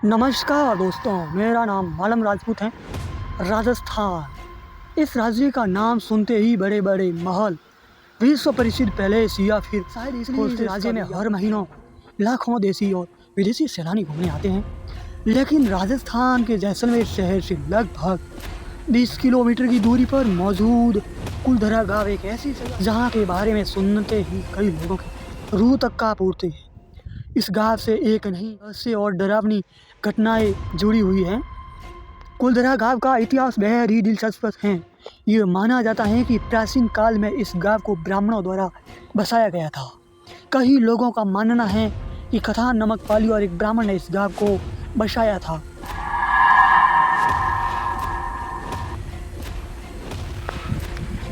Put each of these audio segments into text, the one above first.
नमस्कार दोस्तों, मेरा नाम मालम राजपूत है। राजस्थान, इस राज्य का नाम सुनते ही बड़े बड़े महल, विश्व प्रसिद्ध पैलेस या फिर शायद इसलिए इस राज्य में हर महीनों लाखों देशी और विदेशी सैलानी घूमने आते हैं। लेकिन राजस्थान के जैसलमेर शहर से लगभग 20 किलोमीटर की दूरी पर मौजूद कुलधरा गांव एक ऐसी जगह जहाँ के बारे में सुनते ही कई लोगों की रूह तक कांप उठती है। इस गांव से एक नहीं ऐसे और डरावनी घटनाएं जुड़ी हुई हैं। कुलधरा गांव का इतिहास बेहद ही दिलचस्प है। ये माना जाता है कि प्राचीन काल में इस गांव को ब्राह्मणों द्वारा बसाया गया था। कई लोगों का मानना है कि कथान नमक पाली और एक ब्राह्मण ने इस गांव को बसाया था।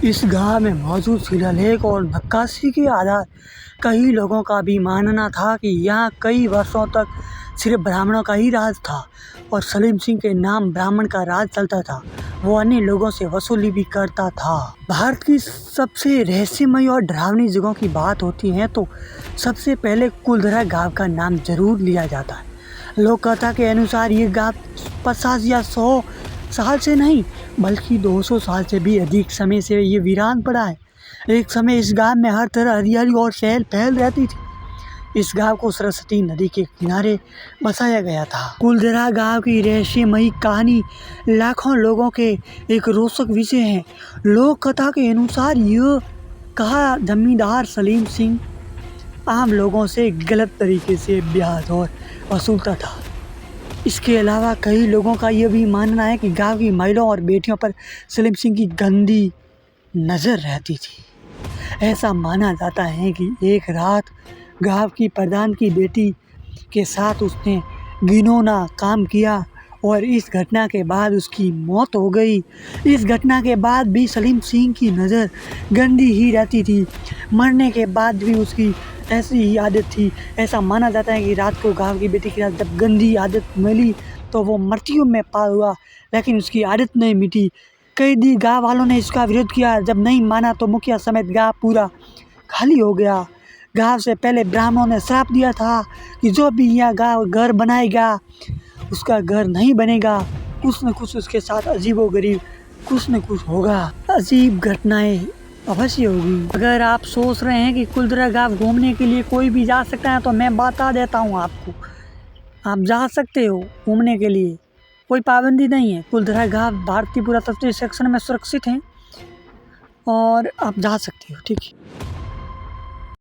इस गांव में मौजूद शिलालेख और नक्काशी के आधार कई लोगों का भी मानना था कि यहाँ कई वर्षों तक सिर्फ ब्राह्मणों का ही राज था और सलीम सिंह के नाम ब्राह्मण का राज चलता था। वो अन्य लोगों से वसूली भी करता था। भारत की सबसे रहस्यमय और डरावनी जगहों की बात होती है तो सबसे पहले कुलधरा गांव का नाम जरूर लिया जाता है। लोक कथा के अनुसार ये गांव 50 या 100 साल से नहीं बल्कि 200 साल से भी अधिक समय से ये वीरान पड़ा है। एक समय इस गांव में हर तरह हरियाली और चहल पहल रहती थी। इस गांव को सरस्वती नदी के किनारे बसाया गया था। कुलधरा गांव की रहस्यमयी कहानी लाखों लोगों के एक रोचक विषय है। लोक कथा के अनुसार यह कहा जमींदार सलीम सिंह आम लोगों से गलत तरीके से ब्याज और वसूलता था। इसके अलावा कई लोगों का यह भी मानना है कि गांव की महिलाओं और बेटियों पर सलीम सिंह की गंदी नज़र रहती थी। ऐसा माना जाता है कि एक रात गांव की प्रधान की बेटी के साथ उसने घिनौना काम किया और इस घटना के बाद उसकी मौत हो गई। इस घटना के बाद भी सलीम सिंह की नज़र गंदी ही रहती थी। मरने के बाद भी उसकी ऐसी ही आदत थी। ऐसा माना जाता है कि रात को गांव की बेटी के साथ जब गंदी आदत मिली तो वो मृत्यु में पार हुआ, लेकिन उसकी आदत नहीं मिटी। कई दिन गांव वालों ने इसका विरोध किया। जब नहीं माना तो मुखिया समेत गांव पूरा खाली हो गया। गांव से पहले ब्राह्मणों ने श्राप दिया था कि जो भी यहाँ गांव घर बनाएगा उसका घर नहीं बनेगा। कुछ न कुछ उसके साथ अजीबोगरीब कुछ न कुछ होगा। अजीब घटनाएं अवश्य होगी। अगर आप सोच रहे हैं कि कुलधरा गांव घूमने के लिए कोई भी जा सकता है तो मैं बता देता हूं आपको, आप जा सकते हो घूमने के लिए, कोई पाबंदी नहीं है। कुलधरा गांव भारतीय पुरातत्व सर्वेक्षण में सुरक्षित है और आप जा सकते हो। ठीक है।